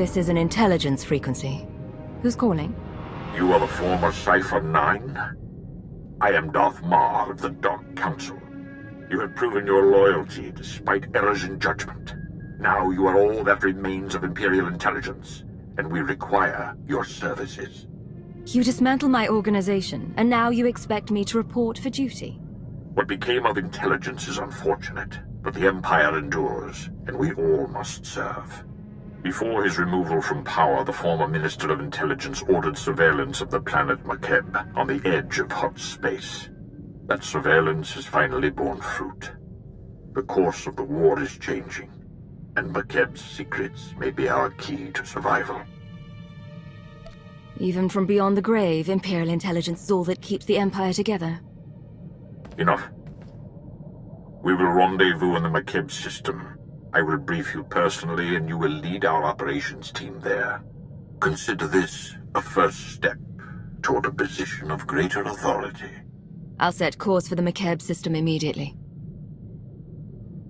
This is an intelligence frequency. Who's calling? You are the former Cypher 9? I am Darth Marr of the Dark Council. You have proven your loyalty despite errors in judgment. Now you are all that remains of Imperial Intelligence, and we require your services. You dismantle my organization, and now you expect me to report for duty? What became of Intelligence is unfortunate, but the Empire endures, and we all must serve. Before his removal from power, the former Minister of Intelligence ordered surveillance of the planet Makeb on the edge of Hutt space. That surveillance has finally borne fruit. The course of the war is changing, and Makeb's secrets may be our key to survival. Even from beyond the grave, Imperial Intelligence is all that keeps the Empire together. Enough. We will rendezvous in the Makeb system. I will brief you personally, and you will lead our operations team there. Consider this a first step toward a position of greater authority. I'll set course for the Makeb system immediately.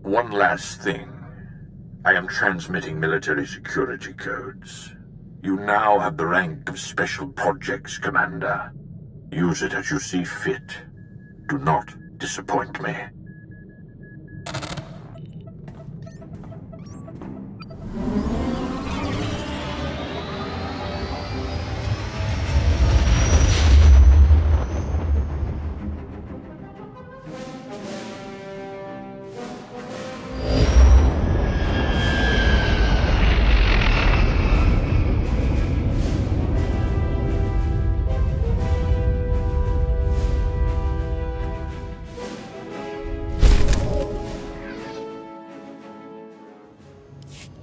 One last thing. I am transmitting military security codes. You now have the rank of Special Projects Commander. Use it as you see fit. Do not disappoint me.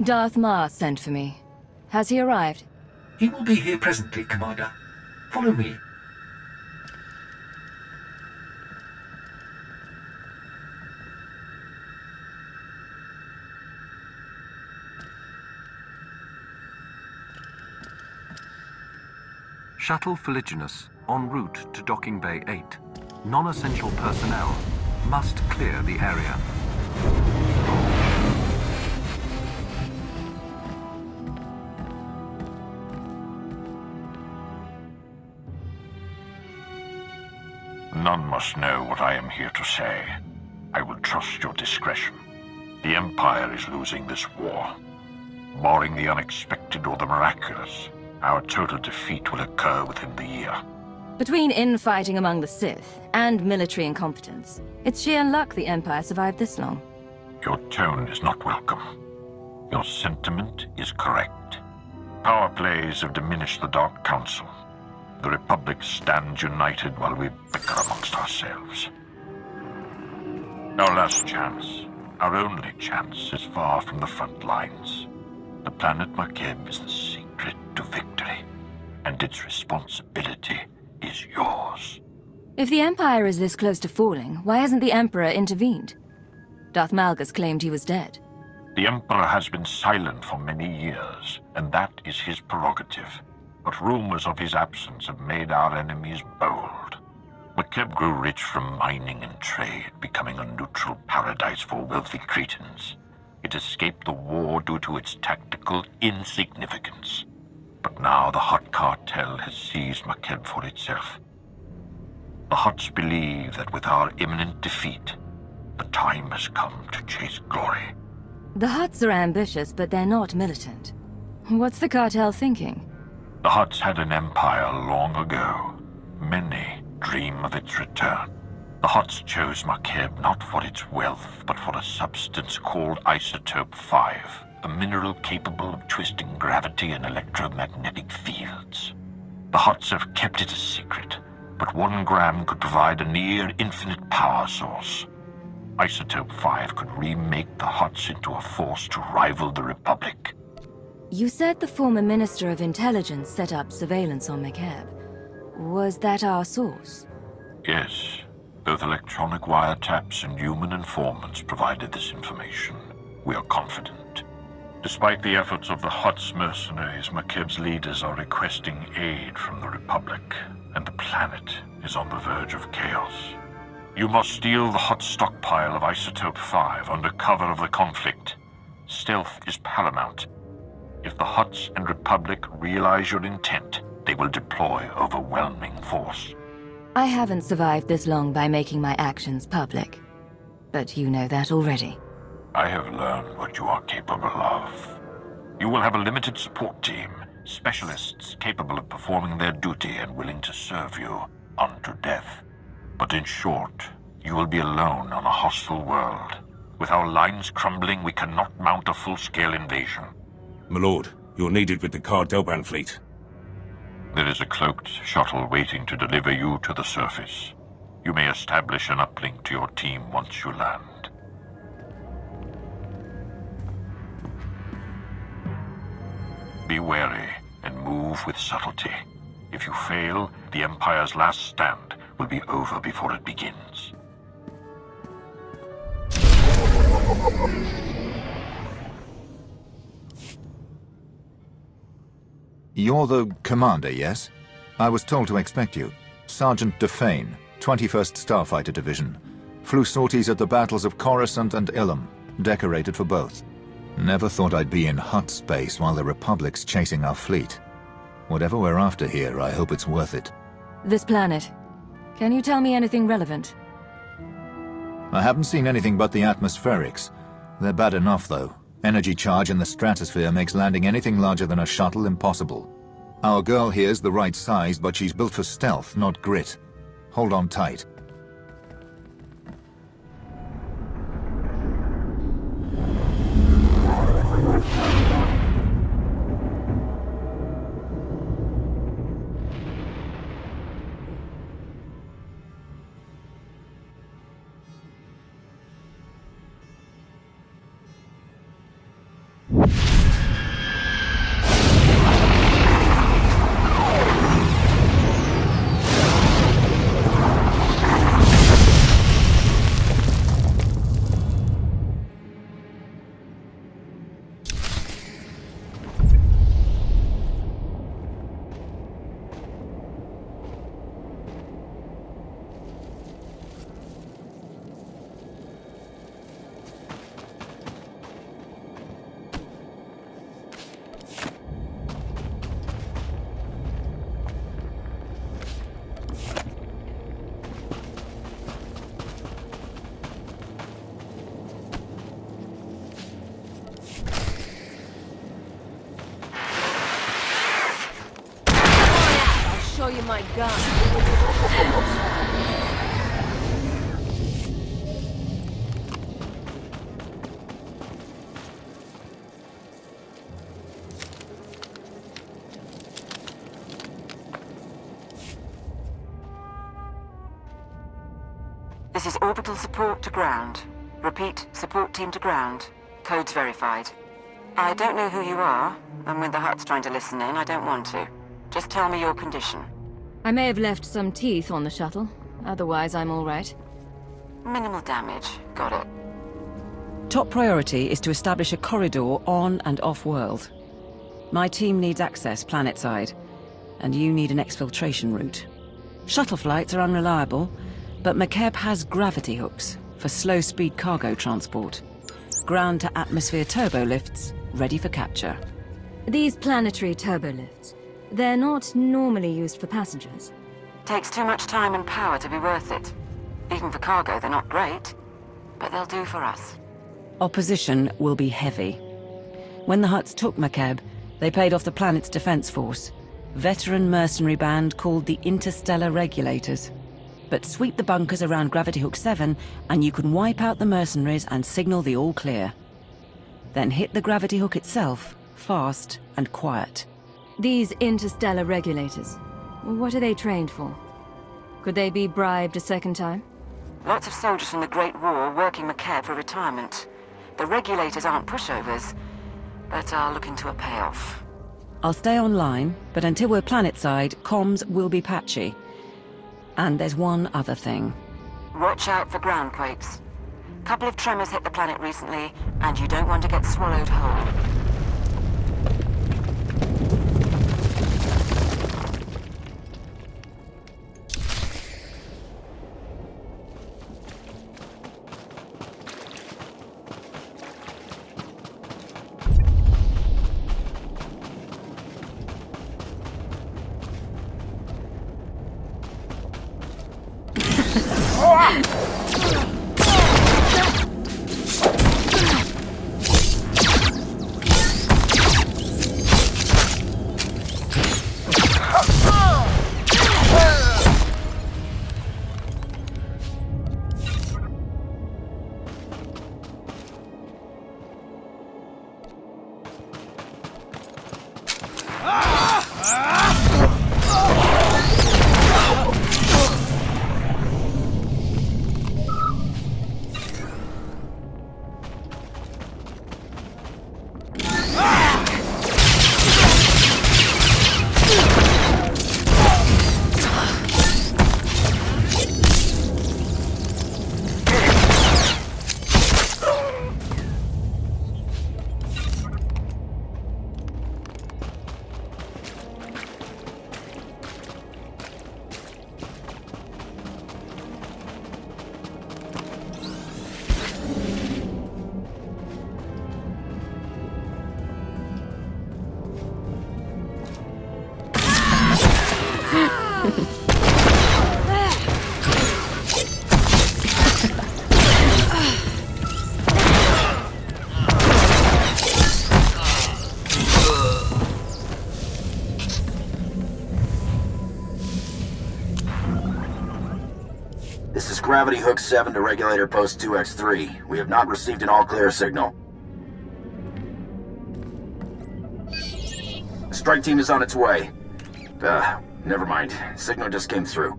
Darth Marr sent for me. Has he arrived? He will be here presently, Commander. Follow me. Shuttle Fuliginous en route to Docking Bay 8. Non-essential personnel must clear the area. None must know what I am here to say. I will trust your discretion. The Empire is losing this war. Barring the unexpected or the miraculous, our total defeat will occur within the year. Between infighting among the Sith and military incompetence, it's sheer luck the Empire survived this long. Your tone is not welcome. Your sentiment is correct. Power plays have diminished the Dark Council. The Republic stands united while we bicker amongst ourselves. Our last chance, our only chance, is far from the front lines. The planet Makeb is the secret to victory, and its responsibility is yours. If the Empire is this close to falling, why hasn't the Emperor intervened? Darth Malgus claimed he was dead. The Emperor has been silent for many years, and that is his prerogative. But rumors of his absence have made our enemies bold. Makeb grew rich from mining and trade, becoming a neutral paradise for wealthy Cretans. It escaped the war due to its tactical insignificance. But now the Hutt Cartel has seized Makeb for itself. The Hutts believe that with our imminent defeat, the time has come to chase glory. The Hutts are ambitious, but they're not militant. What's the cartel thinking? The Hutts had an empire long ago. Many dream of its return. The Hutts chose Makeb not for its wealth, but for a substance called Isotope 5, a mineral capable of twisting gravity and electromagnetic fields. The Hutts have kept it a secret, but 1 gram could provide a near-infinite power source. Isotope 5 could remake the Hutts into a force to rival the Republic. You said the former Minister of Intelligence set up surveillance on Makeb. Was that our source? Yes. Both electronic wiretaps and human informants provided this information. We are confident. Despite the efforts of the Hutt's mercenaries, Makeb's leaders are requesting aid from the Republic, and the planet is on the verge of chaos. You must steal the Hutt stockpile of Isotope 5 under cover of the conflict. Stealth is paramount. If the Hutts and Republic realize your intent, they will deploy overwhelming force. I haven't survived this long by making my actions public. But you know that already. I have learned what you are capable of. You will have a limited support team, specialists capable of performing their duty and willing to serve you unto death. But in short, you will be alone on a hostile world. With our lines crumbling, we cannot mount a full-scale invasion. My lord, you're needed with the Cartel fleet. There is a cloaked shuttle waiting to deliver you to the surface. You may establish an uplink to your team once you land. Be wary and move with subtlety. If you fail, the Empire's last stand will be over before it begins. You're the commander, yes? I was told to expect you. Sergeant Defane, 21st Starfighter Division. Flew sorties at the battles of Coruscant and Ilum, decorated for both. Never thought I'd be in Hutt space while the Republic's chasing our fleet. Whatever we're after here, I hope it's worth it. This planet. Can you tell me anything relevant? I haven't seen anything but the atmospherics. They're bad enough, though. Energy charge in the stratosphere makes landing anything larger than a shuttle impossible. Our girl here's the right size, but she's built for stealth, not grit. Hold on tight. Show you my gun. This is orbital support to ground. Repeat, support team to ground. Codes verified. I don't know who you are, and when the Hutt's trying to listen in, I don't want to. Just tell me your condition. I may have left some teeth on the shuttle. Otherwise, I'm all right. Minimal damage. Got it. Top priority is to establish a corridor on and off-world. My team needs access planet-side, and you need an exfiltration route. Shuttle flights are unreliable, but Makeb has gravity hooks for slow-speed cargo transport. Ground-to-atmosphere turbolifts ready for capture. These planetary turbolifts, they're not normally used for passengers. Takes too much time and power to be worth it. Even for cargo, they're not great, but they'll do for us. Opposition will be heavy. When the Hutts took Makeb, they paid off the planet's defense force, veteran mercenary band called the Interstellar Regulators. But sweep the bunkers around Gravity Hook 7, and you can wipe out the mercenaries and signal the all clear. Then hit the Gravity Hook itself, fast and quiet. These interstellar regulators, what are they trained for? Could they be bribed a second time? Lots of soldiers from the Great War working Makeb for retirement. The regulators aren't pushovers, but are looking to a payoff. I'll stay online, but until we're planet-side, comms will be patchy. And there's one other thing. Watch out for ground quakes. Couple of tremors hit the planet recently, and you don't want to get swallowed whole. Gravity Hook 7 to Regulator Post 2X3. We have not received an all-clear signal. Strike team is on its way. Never mind. Signal just came through.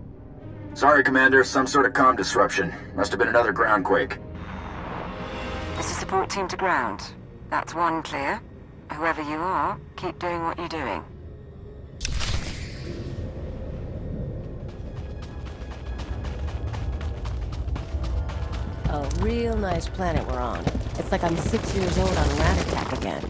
Sorry, Commander, some sort of comm disruption. Must have been another groundquake. This is support team to ground. That's one clear. Whoever you are, keep doing what you're doing. A real nice planet we're on. It's like I'm 6 years old on Rat Attack again.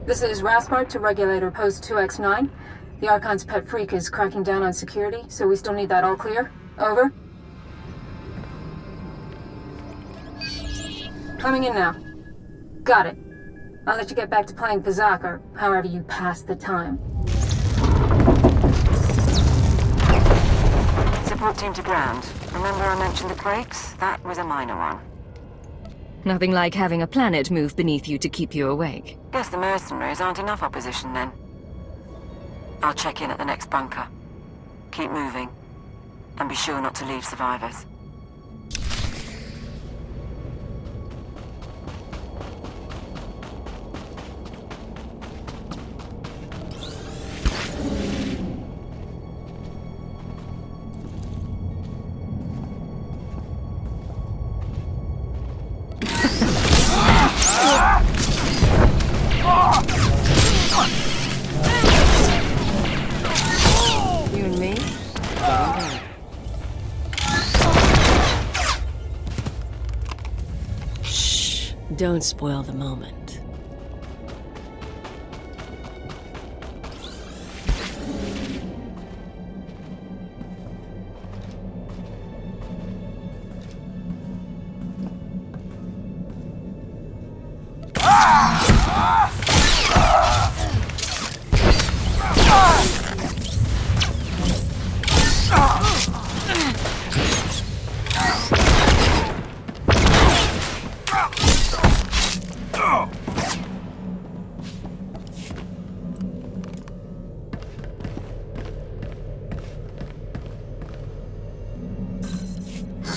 This is Raspart to Regulator Post 2X9. The Archon's pet freak is cracking down on security, so we still need that all clear. Over. Coming in now. Got it. I'll let you get back to playing Kazak, or however you pass the time. Support team to ground. Remember I mentioned the quakes? That was a minor one. Nothing like having a planet move beneath you to keep you awake. Guess the mercenaries aren't enough opposition then. I'll check in at the next bunker. Keep moving. And be sure not to leave survivors. You and me? Shh. Don't spoil the moment.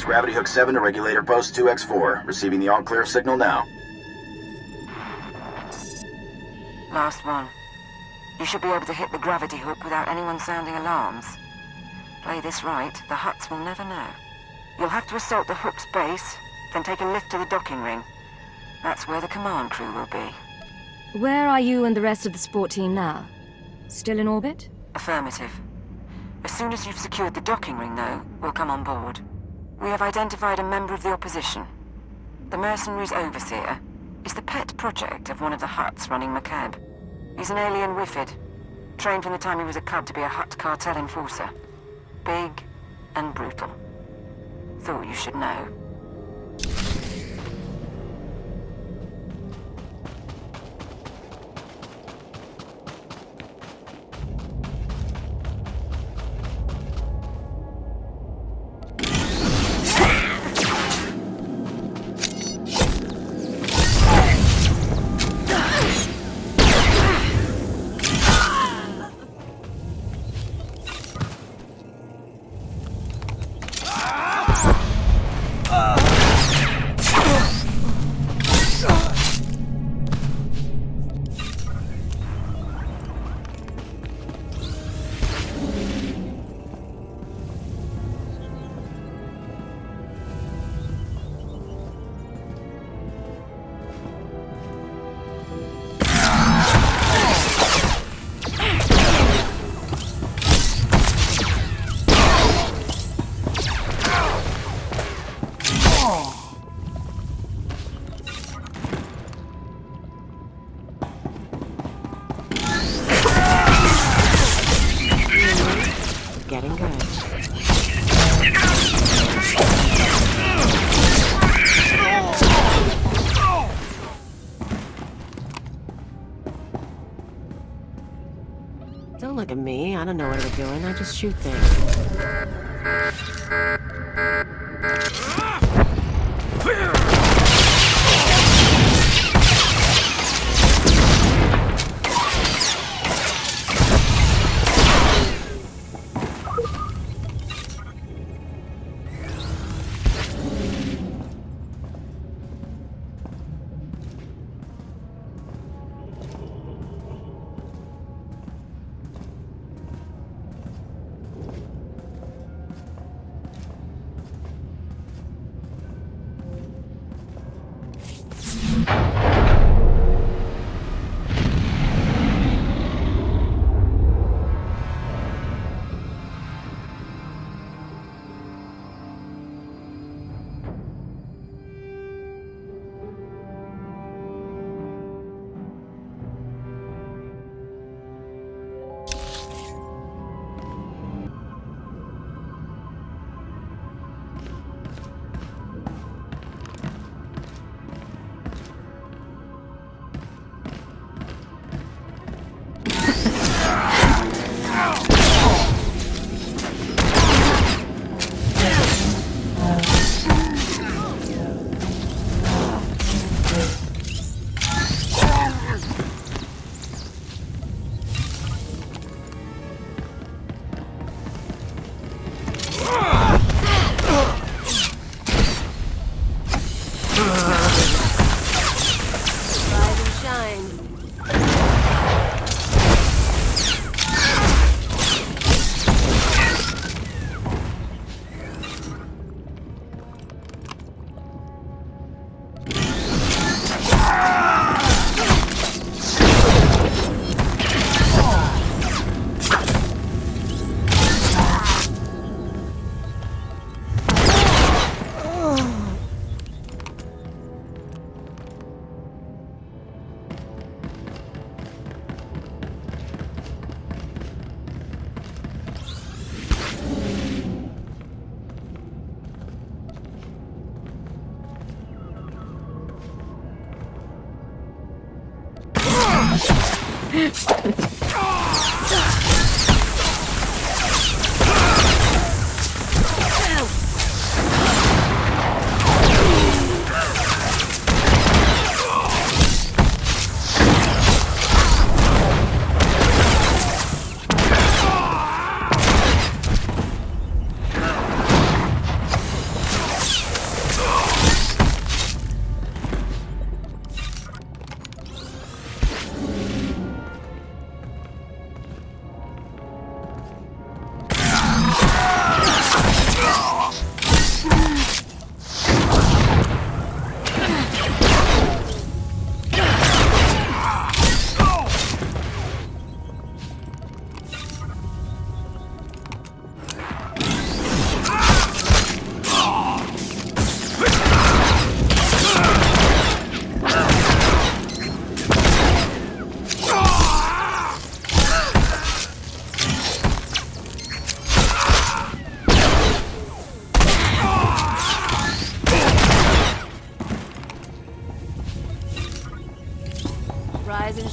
Gravity Hook 7 to Regulator Post 2X4. Receiving the all-clear signal now. Last one. You should be able to hit the gravity hook without anyone sounding alarms. Play this right, the Hutts will never know. You'll have to assault the hook's base, then take a lift to the docking ring. That's where the command crew will be. Where are you and the rest of the support team now? Still in orbit? Affirmative. As soon as you've secured the docking ring, though, we'll come on board. We have identified a member of the opposition. The mercenary's overseer is the pet project of one of the Hutts running Makeb. He's an alien Wifid, trained from the time he was a cub to be a Hutt Cartel enforcer. Big, and brutal. Thought you should know. Getting good. Don't look at me. I don't know what we're doing. I just shoot things.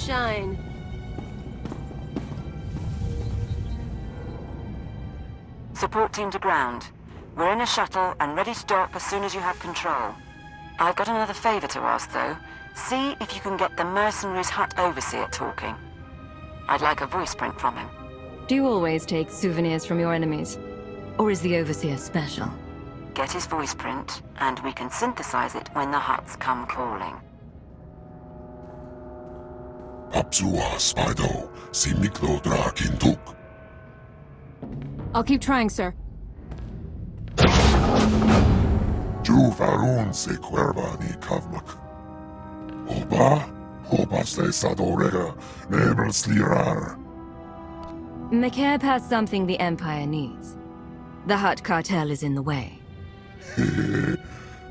shine. Support team to ground. We're in a shuttle and ready to dock as soon as you have control. I've got another favor to ask, though. See if you can get the mercenary's Hutt overseer talking. I'd like a voice print from him. Do you always take souvenirs from your enemies? Or is the overseer special? Get his voice print, and we can synthesize it when the Hutts come calling. Papsua Spido, Simiklo Drakinduk. I'll keep trying, sir. Juvarun se cuerva ni kavmak. Oba se sadorega, nebel slirar. Makeb has something the Empire needs. The Hutt Cartel is in the way.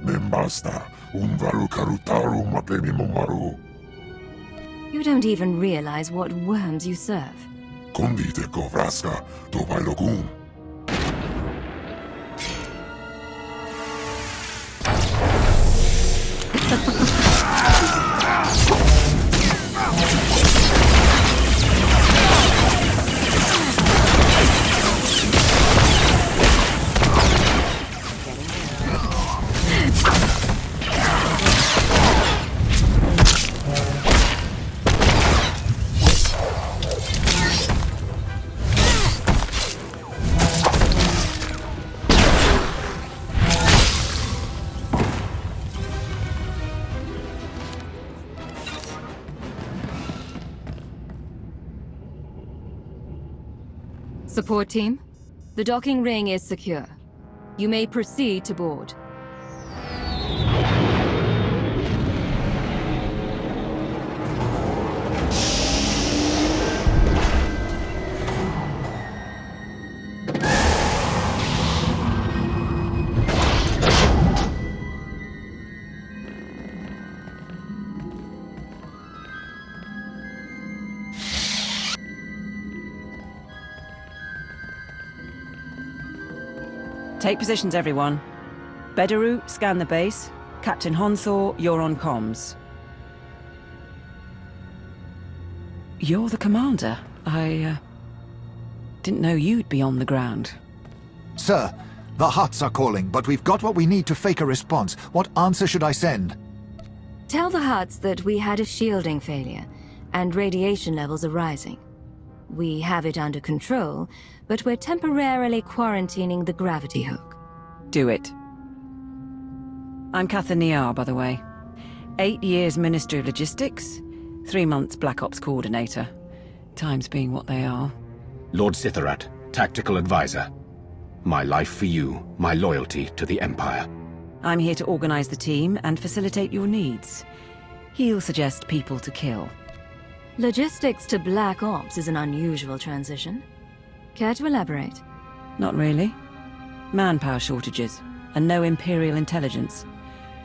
Membasta, unvaru karutaru mapemi momaru. You don't even realize what worms you serve. Kondite kovraska, to bailogum. Support team, the docking ring is secure. You may proceed to board. Take positions, everyone. Bedaru, scan the base. Captain Honthor, you're on comms. You're the commander. I didn't know you'd be on the ground. Sir, the Hutts are calling, but we've got what we need to fake a response. What answer should I send? Tell the Hutts that we had a shielding failure, and radiation levels are rising. We have it under control, but we're temporarily quarantining the gravity hook. Do it. I'm Katha Niar, by the way. 8 years Ministry of Logistics, 3 months Black Ops Coordinator. Times being what they are. Lord Cytharat, Tactical Advisor. My life for you, my loyalty to the Empire. I'm here to organize the team and facilitate your needs. He'll suggest people to kill. Logistics to Black Ops is an unusual transition. Care to elaborate? Not really. Manpower shortages, and no Imperial Intelligence.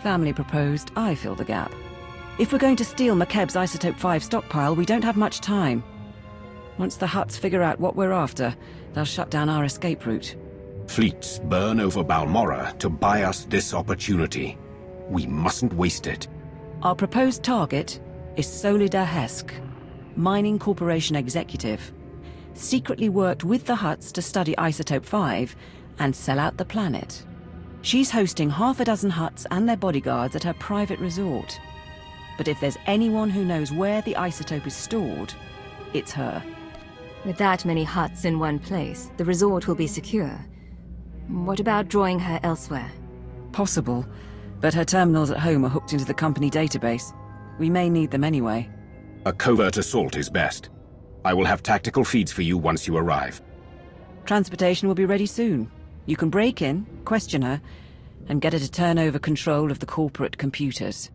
Family proposed, I fill the gap. If we're going to steal Makeb's Isotope 5 stockpile, we don't have much time. Once the Hutts figure out what we're after, they'll shut down our escape route. Fleets burn over Balmorra to buy us this opportunity. We mustn't waste it. Our proposed target is Solida Hesk, Mining Corporation executive. Secretly worked with the Hutts to study Isotope 5 and sell out the planet. She's hosting half a dozen Hutts and their bodyguards at her private resort. But if there's anyone who knows where the isotope is stored, it's her. With that many Hutts in one place, the resort will be secure. What about drawing her elsewhere? Possible, but her terminals at home are hooked into the company database. We may need them anyway. A covert assault is best. I will have tactical feeds for you once you arrive. Transportation will be ready soon. You can break in, question her, and get her to turn over control of the corporate computers.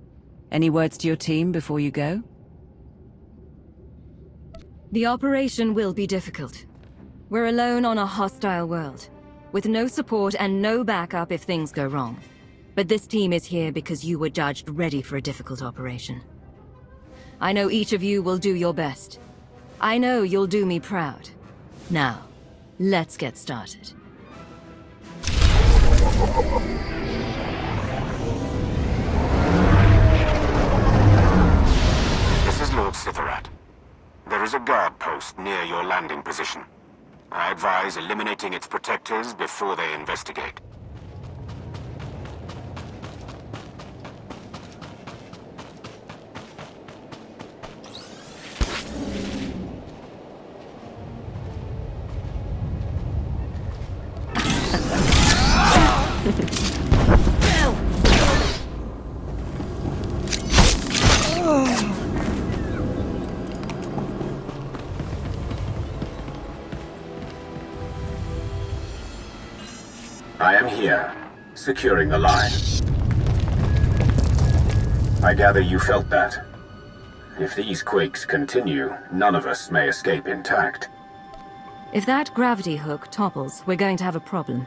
Any words to your team before you go? The operation will be difficult. We're alone on a hostile world, with no support and no backup if things go wrong. But this team is here because you were judged ready for a difficult operation. I know each of you will do your best. I know you'll do me proud. Now, let's get started. This is Lord Cytharat. landing position. I advise eliminating its protectors before they investigate. I am here, securing the line. I gather you felt that. If these quakes continue, none of us may escape intact. If that gravity hook topples, we're going to have a problem.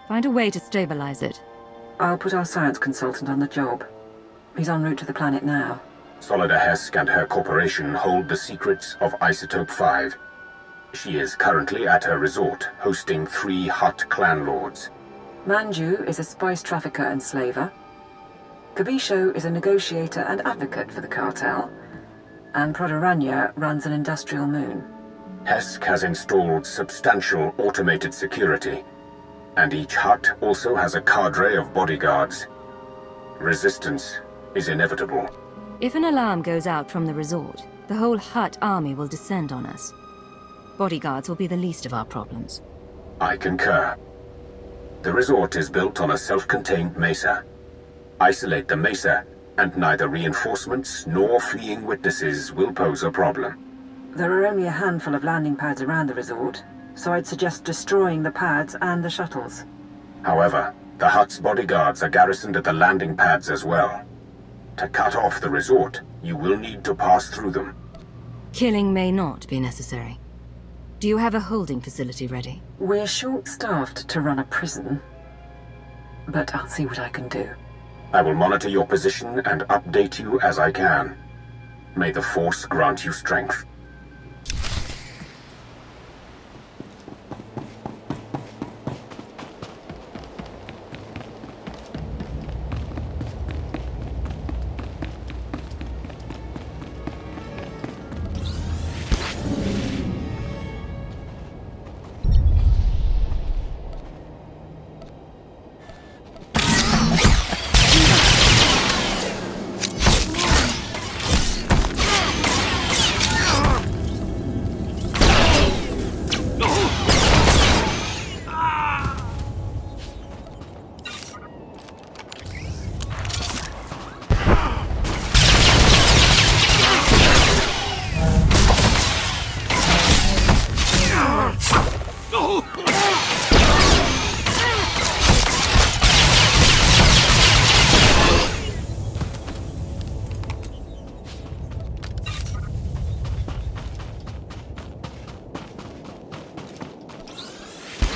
Find a way to stabilize it. I'll put our science consultant on the job. He's en route to the planet now. Solida Hesk and her corporation hold the secrets of Isotope 5. She is currently at her resort, hosting 3 Hutt clan lords. Manju is a spice trafficker and slaver. Khobisho is a negotiator and advocate for the cartel. And Prodoranya runs an industrial moon. Hesk has installed substantial automated security, and each Hutt also has a cadre of bodyguards. Resistance is inevitable. If an alarm goes out from the resort, the whole Hutt army will descend on us. Bodyguards will be the least of our problems. I concur. The resort is built on a self-contained mesa. Isolate the mesa, and neither reinforcements nor fleeing witnesses will pose a problem. There are only a handful of landing pads around the resort, so I'd suggest destroying the pads and the shuttles. However, the Hutt's bodyguards are garrisoned at the landing pads as well. To cut off the resort, you will need to pass through them. Killing may not be necessary. Do you have a holding facility ready? We're short-staffed to run a prison, but I'll see what I can do. I will monitor your position and update you as I can. May the Force grant you strength.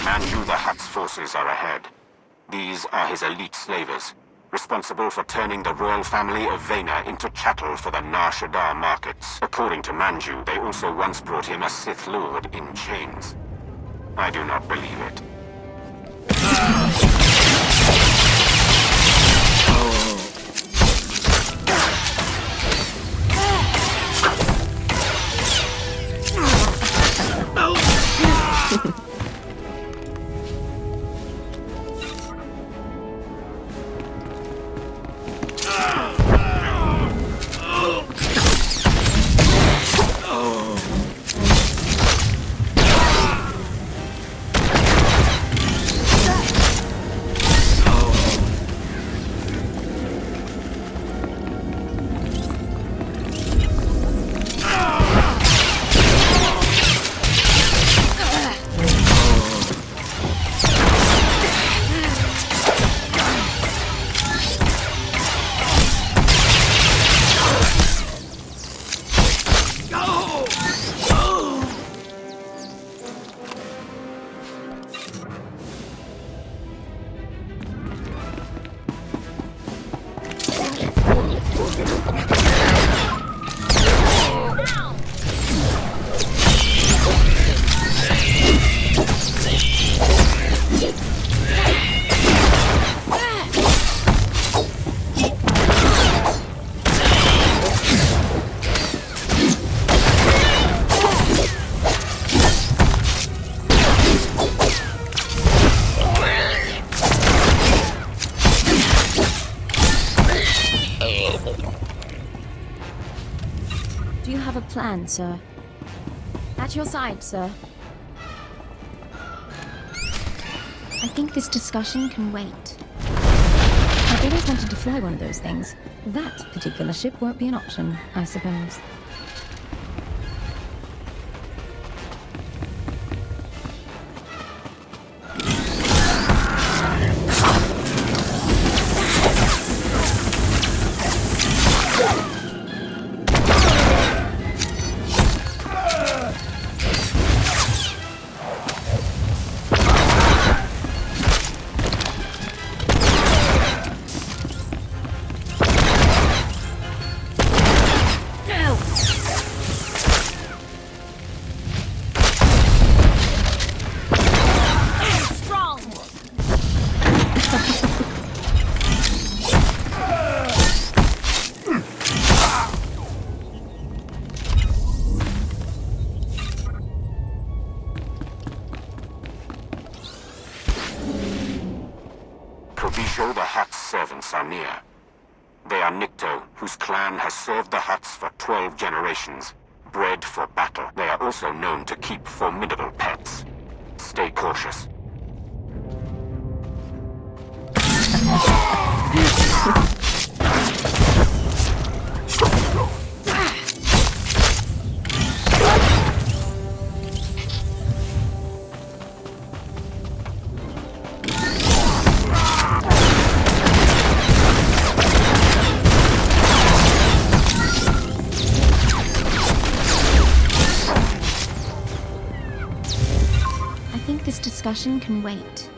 Manju the Hutt's forces are ahead. These are his elite slavers, responsible for turning the royal family of Vena into chattel for the Nar Shaddaa markets. According to Manju, they also once brought him a Sith Lord in chains. I do not believe it. Do you have a plan, sir? At your side, sir. I think this discussion can wait. I've always wanted to fly one of those things. That particular ship won't be an option, I suppose. Khobisho, the Hutt's servants, are near. They are Nikto, whose clan has served the Hutts for 12 generations, bred for battle. They are also known to keep formidable pets. Stay cautious. This discussion can wait.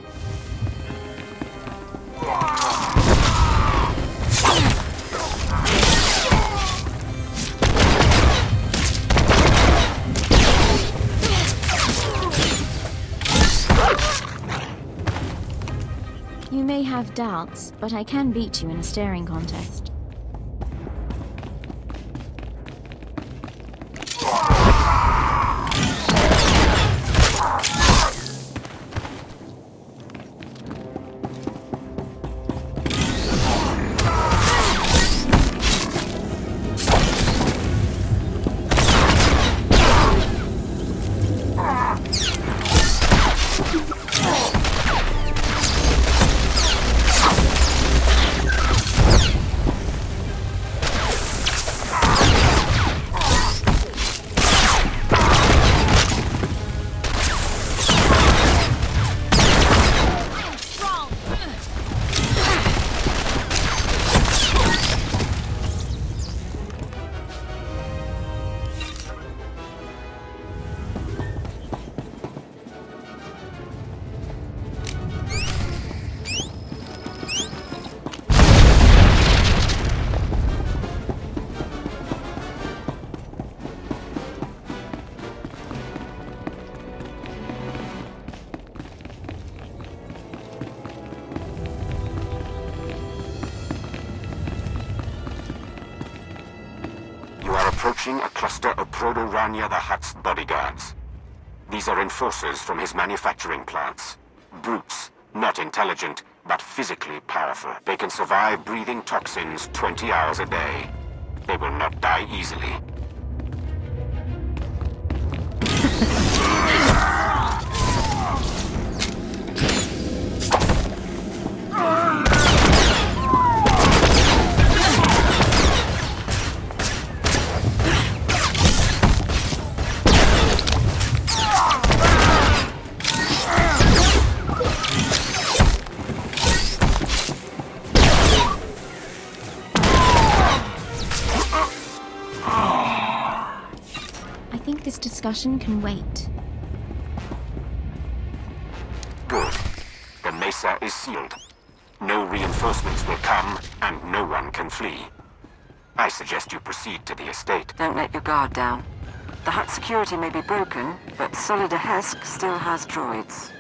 You may have doubts, but I can beat you in a staring contest. Approaching a cluster of Prodoranya the Hutt's bodyguards. These are enforcers from his manufacturing plants. Brutes, not intelligent, but physically powerful. They can survive breathing toxins 20 hours a day. They will not die easily. This discussion can wait. Good. The Mesa is sealed. No reinforcements will come, and no one can flee. I suggest you proceed to the estate. Don't let your guard down. The Hutt security may be broken, but Solida Hesk still has droids.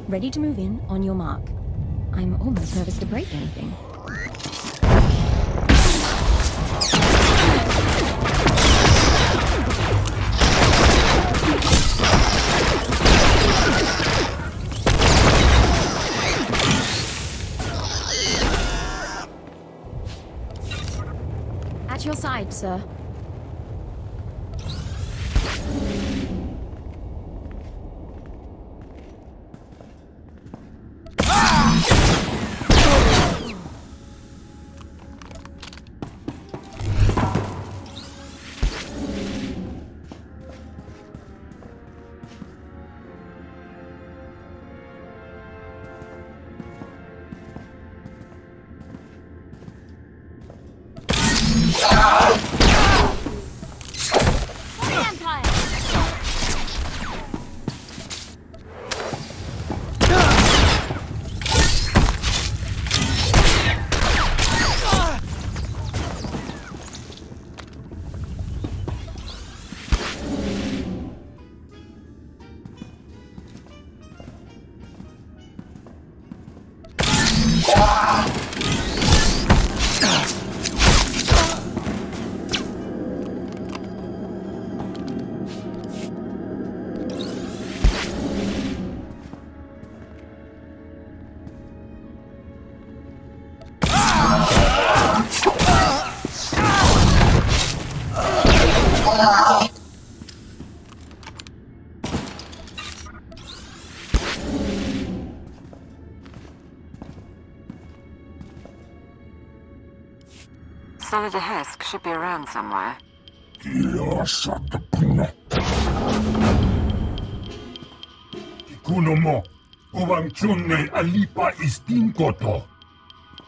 Ready to move in on your mark. I'm almost nervous to break anything. At your side, sir. Solida Hesk should be around somewhere.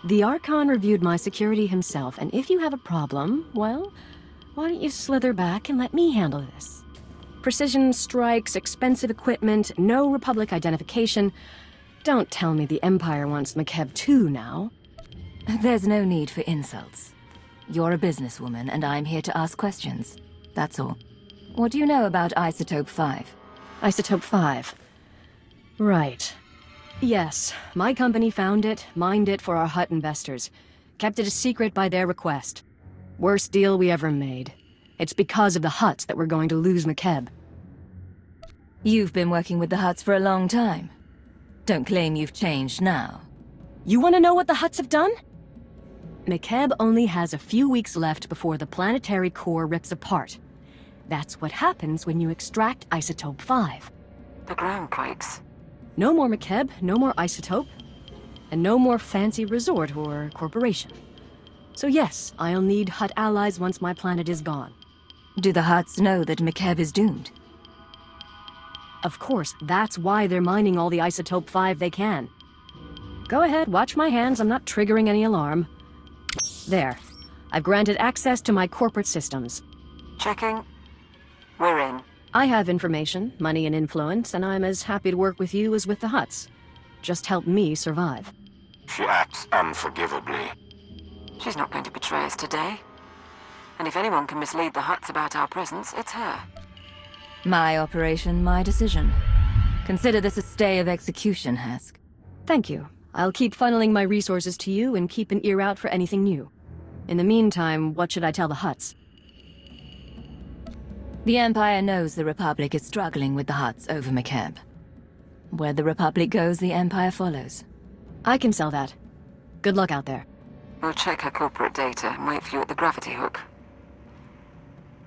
The Archon reviewed my security himself, and if you have a problem, well, why don't you slither back and let me handle this? Precision strikes, expensive equipment, no Republic identification. Don't tell me the Empire wants Makeb too now. There's no need for insults. You're a businesswoman, and I'm here to ask questions. That's all. What do you know about Isotope 5? Isotope 5. Right. Yes, my company found it, mined it for our Hutt investors. Kept it a secret by their request. Worst deal we ever made. It's because of the Hutts that we're going to lose Makeb. You've been working with the Hutts for a long time. Don't claim you've changed now. You want to know what the Hutts have done? Makeb only has a few weeks left before the planetary core rips apart. That's what happens when you extract Isotope 5. The ground quakes. No more Makeb, no more Isotope, and no more fancy resort or corporation. So yes, I'll need Hutt allies once my planet is gone. Do the Hutts know that Makeb is doomed? Of course, that's why they're mining all the Isotope 5 they can. Go ahead, watch my hands, I'm not triggering any alarm. There. I've granted access to my corporate systems. Checking. We're in. I have information, money and influence, and I'm as happy to work with you as with the Hutts. Just help me survive. She acts unforgivably. She's not going to betray us today. And if anyone can mislead the Hutts about our presence, it's her. My operation, my decision. Consider this a stay of execution, Hesk. Thank you. I'll keep funneling my resources to you and keep an ear out for anything new. In the meantime, what should I tell the Hutts? The Empire knows the Republic is struggling with the Hutts over Makeb. Where the Republic goes, the Empire follows. I can sell that. Good luck out there. We'll check her corporate data and wait for you at the gravity hook.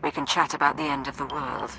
We can chat about the end of the world.